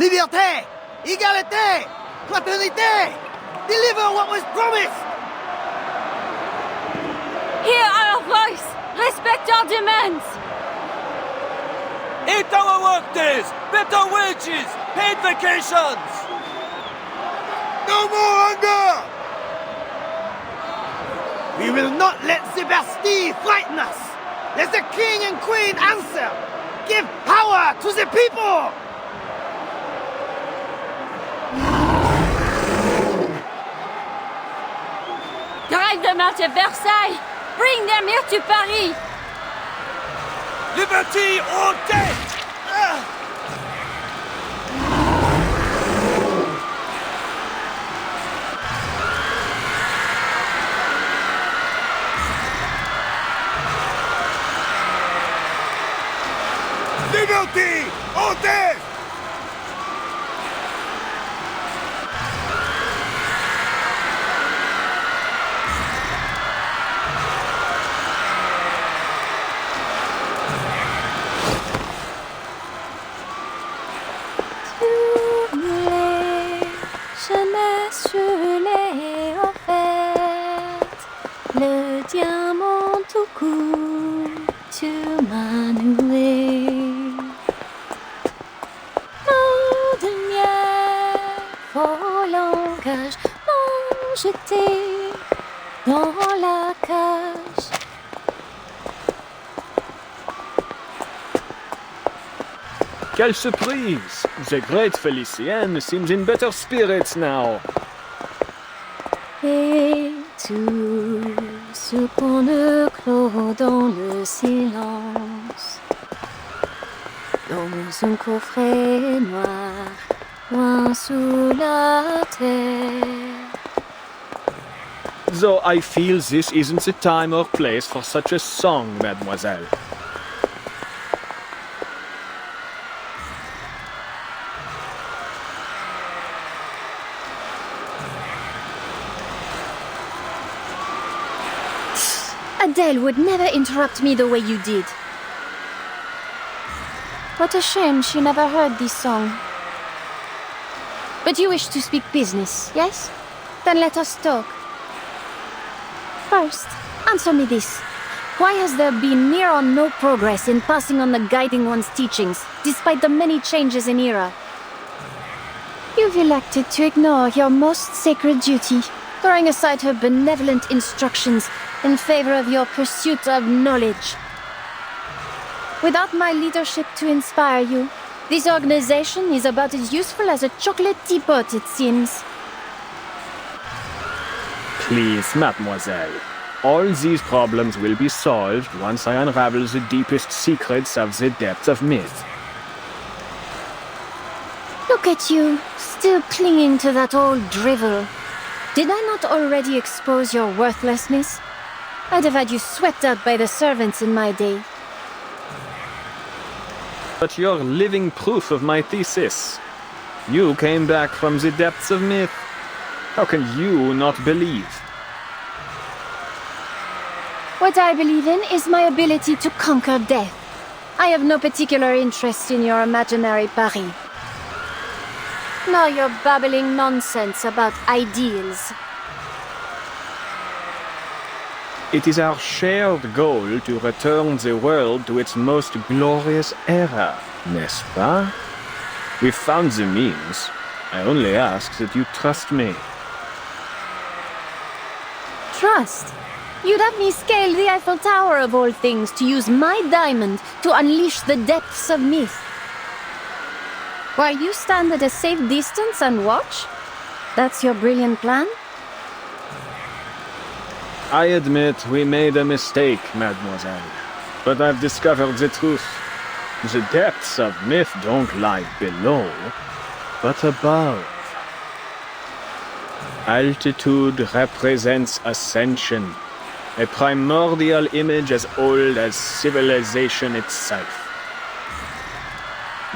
Liberté! Égalité! Fraternité! Deliver what was promised! Hear our voice! Respect our demands! Eat our workdays! Better wages! Paid vacations! No more hunger! We will not let the Bastille frighten us! Let the king and queen answer! Give power to the people! Drive them out of Versailles! Bring them here to Paris! Liberty or death! Liberty or death! Le diamant tout court, tu m'as noué. Mot de miel, faux langage, non jeté dans la cage. Quelle surprise! The great Felicienne seems in better spirits now. Et tout ce qu'on ne clôt dans le silence, dans un coffret noir, loin sous la terre. Though I feel this isn't the time or place for such a song, mademoiselle. Adele would never interrupt me the way you did. What a shame she never heard this song. But you wish to speak business, yes? Then let us talk. First, answer me this. Why has there been near or no progress in passing on the Guiding One's teachings, despite the many changes in era? You've elected to ignore your most sacred duty, throwing aside her benevolent instructions in favor of your pursuit of knowledge. Without my leadership to inspire you, this organization is about as useful as a chocolate teapot, it seems. Please, mademoiselle. All these problems will be solved once I unravel the deepest secrets of the depths of myth. Look at you, still clinging to that old drivel. Did I not already expose your worthlessness? I'd have had you swept out by the servants in my day. But you're living proof of my thesis. You came back from the depths of myth. How can you not believe? What I believe in is my ability to conquer death. I have no particular interest in your imaginary Paris. Nor your babbling nonsense about ideals. It is our shared goal to return the world to its most glorious era, n'est-ce pas? We've found the means. I only ask that you trust me. Trust? You'd have me scale the Eiffel Tower of all things to use my diamond to unleash the depths of myth. While you stand at a safe distance and watch? That's your brilliant plan? I admit we made a mistake, mademoiselle. But I've discovered the truth. The depths of myth don't lie below, but above. Altitude represents ascension, a primordial image as old as civilization itself.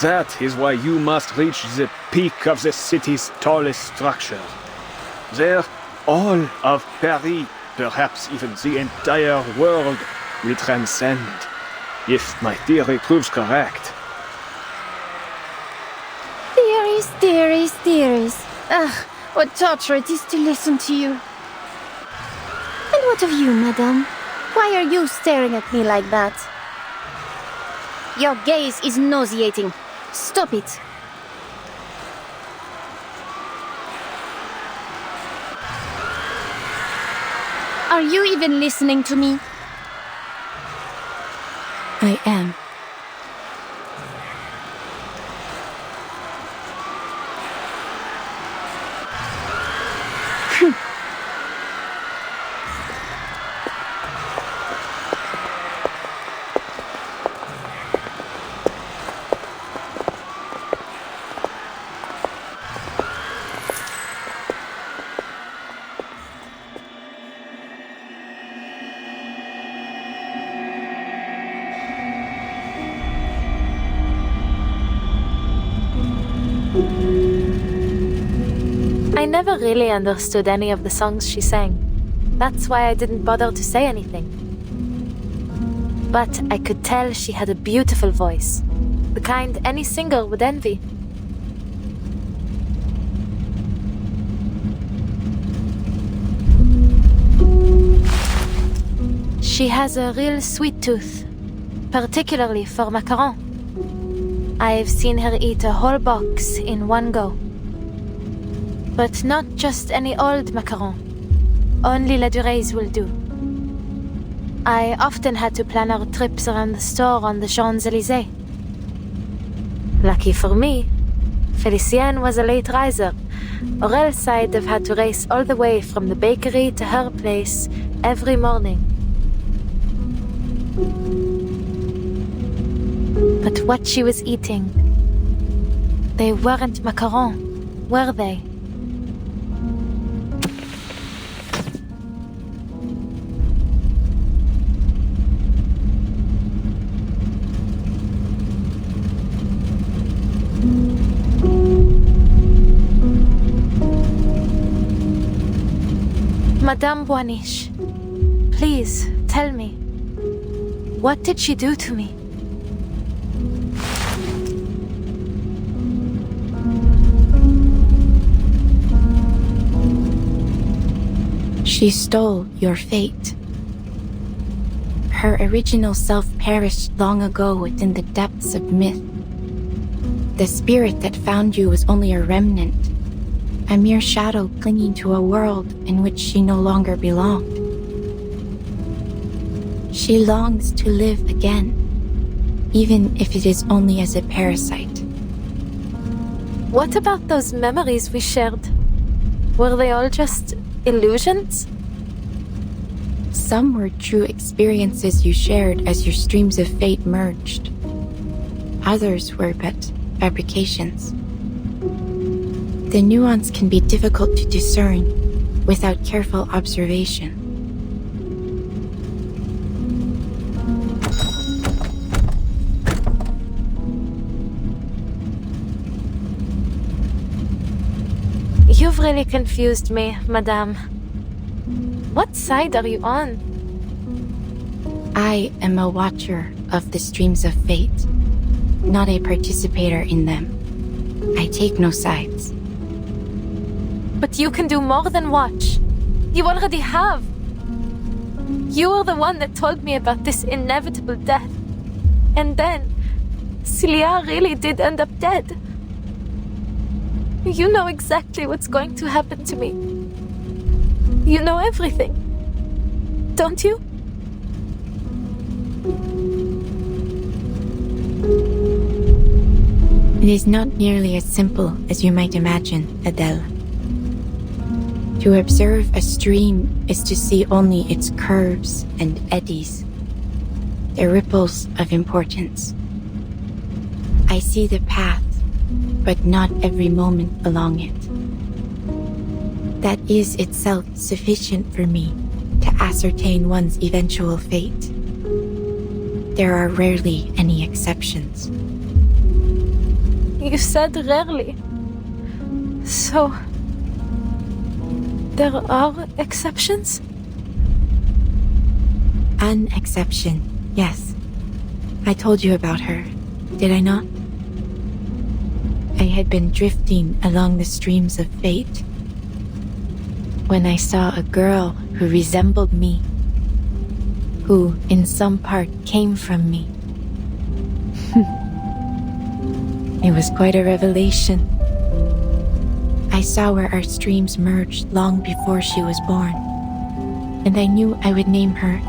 That is why you must reach the peak of the city's tallest structure. There, all of Paris, perhaps even the entire world, will transcend, if my theory proves correct. Theory Dearies, dearies. Ugh, what torture it is to listen to you. And what of you, madame? Why are you staring at me like that? Your gaze is nauseating. Stop it. Are you even listening to me? I am. I never really understood any of the songs she sang. That's why I didn't bother to say anything. But I could tell she had a beautiful voice, the kind any singer would envy. She has a real sweet tooth, particularly for macaron. I've seen her eat a whole box in one go. But not just any old macaron. Only La Dure's will do. I often had to plan our trips around the store on the Champs-Élysées. Lucky for me, Felicienne was a late riser, or else I'd have had to race all the way from the bakery to her place every morning. But what she was eating, they weren't macaron, were they? Madame Boaniche, please tell me, what did she do to me? She stole your fate. Her original self perished long ago within the depths of myth. The spirit that found you was only a remnant, a mere shadow clinging to a world in which she no longer belonged. She longs to live again, even if it is only as a parasite. What about those memories we shared? Were they all just illusions? Some were true experiences you shared as your streams of fate merged. Others were but fabrications. The nuance can be difficult to discern without careful observation. You've really confused me, madame. What side are you on? I am a watcher of the streams of fate, not a participator in them. I take no sides. But you can do more than watch. You already have. You are the one that told me about this inevitable death. And then, Cilia really did end up dead. You know exactly what's going to happen to me. You know everything. Don't you? It is not nearly as simple as you might imagine, Adele. To observe a stream is to see only its curves and eddies, the ripples of importance. I see the path, but not every moment along it. That is itself sufficient for me to ascertain one's eventual fate. There are rarely any exceptions. You said rarely. So, there are exceptions? An exception, yes. I told you about her, did I not? A had been drifting along the streams of fate when I saw a girl who resembled me, who in some part came from me. It was quite a revelation. I saw where our streams merged long before she was born, and I knew I would name her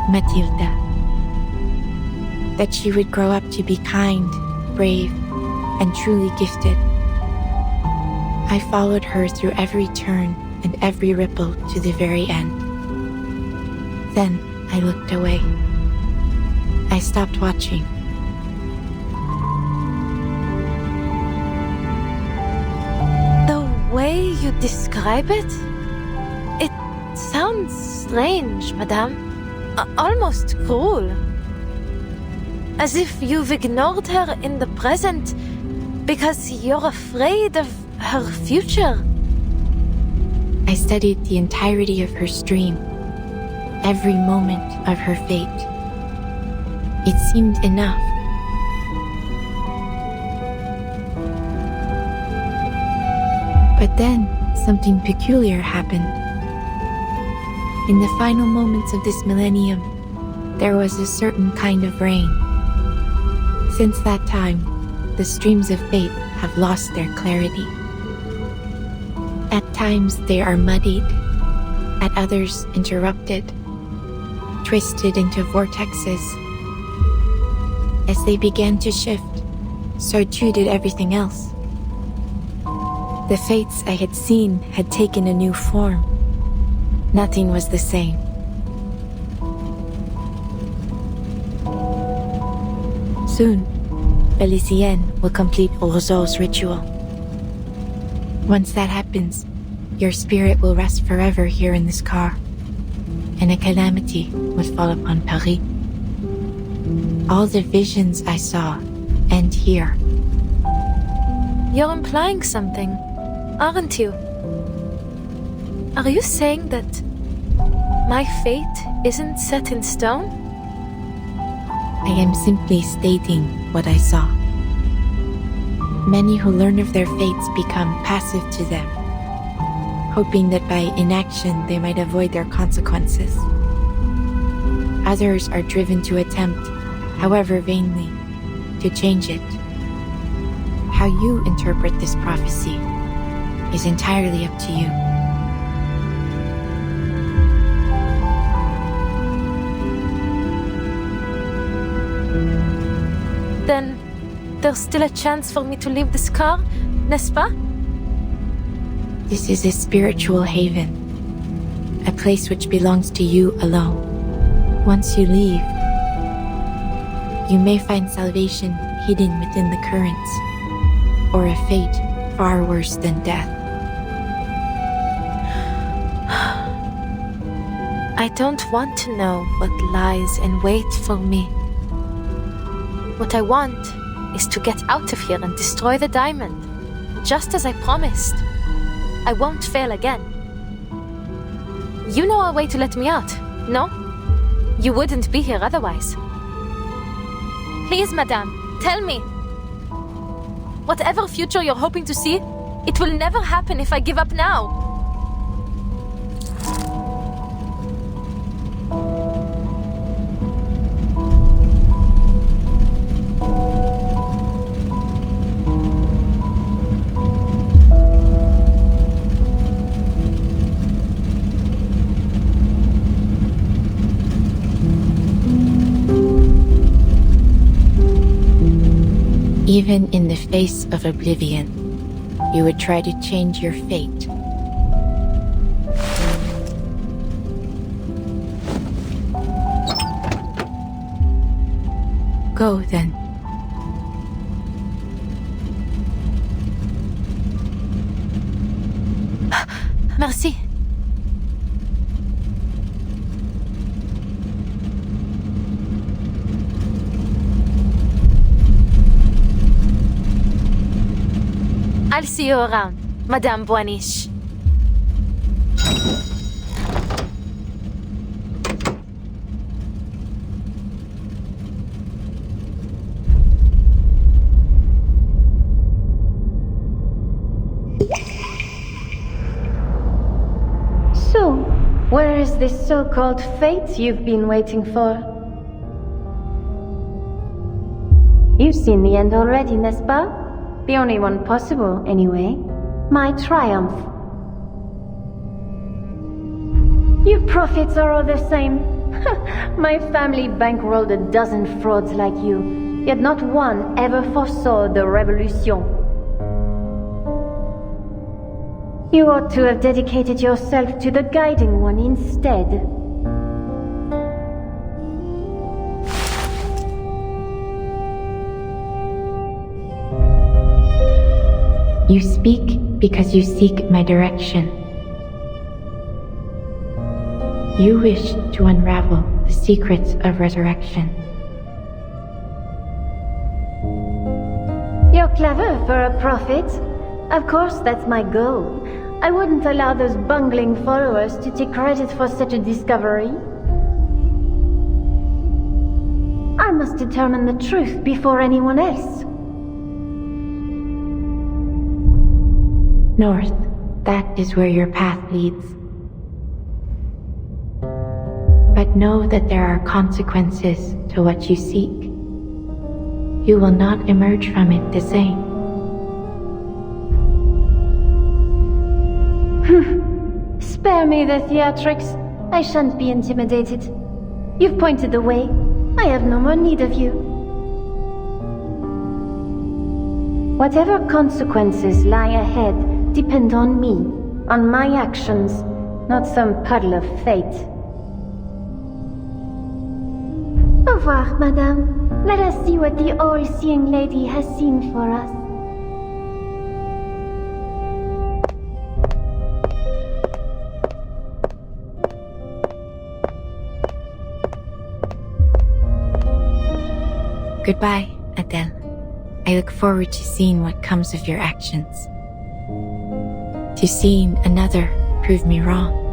Matilda. That she would grow up to be kind, brave, and truly gifted. I followed her through every turn and every ripple to the very end. Then I looked away. I stopped watching. The way you describe it? It sounds strange, madame. Almost cruel. As if you've ignored her in the present because you're afraid of her future. I studied the entirety of her stream, every moment of her fate. It seemed enough. But then something peculiar happened. In the final moments of this millennium, there was a certain kind of rain. Since that time, the streams of fate have lost their clarity. At times they are muddied, at others interrupted, twisted into vortexes. As they began to shift, so too did everything else. The fates I had seen had taken a new form. Nothing was the same. Soon, Felicien will complete Roseau's ritual. Once that happens, your spirit will rest forever here in this car, and a calamity would fall upon Paris. All the visions I saw end here. You're implying something, aren't you? Are you saying that my fate isn't set in stone? I am simply stating what I saw. Many who learn of their fates become passive to them, hoping that by inaction they might avoid their consequences. Others are driven to attempt, however vainly, to change it. How you interpret this prophecy is entirely up to you. Then there's still a chance for me to leave this car, n'est-ce pas? This is a spiritual haven, a place which belongs to you alone. Once you leave, you may find salvation hidden within the currents, or a fate far worse than death. I don't want to know what lies in wait for me. What I want is to get out of here and destroy the diamond, just as I promised. I won't fail again. You know a way to let me out, no? You wouldn't be here otherwise. Please, madame, tell me. Whatever future you're hoping to see, it will never happen if I give up now. Even in the face of oblivion, you would try to change your fate. Go then. Merci. I'll see you around, Madame Boaniche. So, where is this so-called fate you've been waiting for? You've seen the end already, n'est-ce pas? The only one possible, anyway. My triumph. You prophets are all the same. My family bankrolled a dozen frauds like you, yet not one ever foresaw the revolution. You ought to have dedicated yourself to the Guiding One instead. You speak because you seek my direction. You wish to unravel the secrets of resurrection. You're clever for a prophet. Of course, that's my goal. I wouldn't allow those bungling followers to take credit for such a discovery. I must determine the truth before anyone else. North, that is where your path leads. But know that there are consequences to what you seek. You will not emerge from it the same. Spare me the theatrics. I shan't be intimidated. You've pointed the way. I have no more need of you. Whatever consequences lie ahead depend on me, on my actions, not some puddle of fate. Au revoir, madame. Let us see what the all-seeing lady has seen for us. Goodbye, Adele. I look forward to seeing what comes of your actions. To seeing another prove me wrong.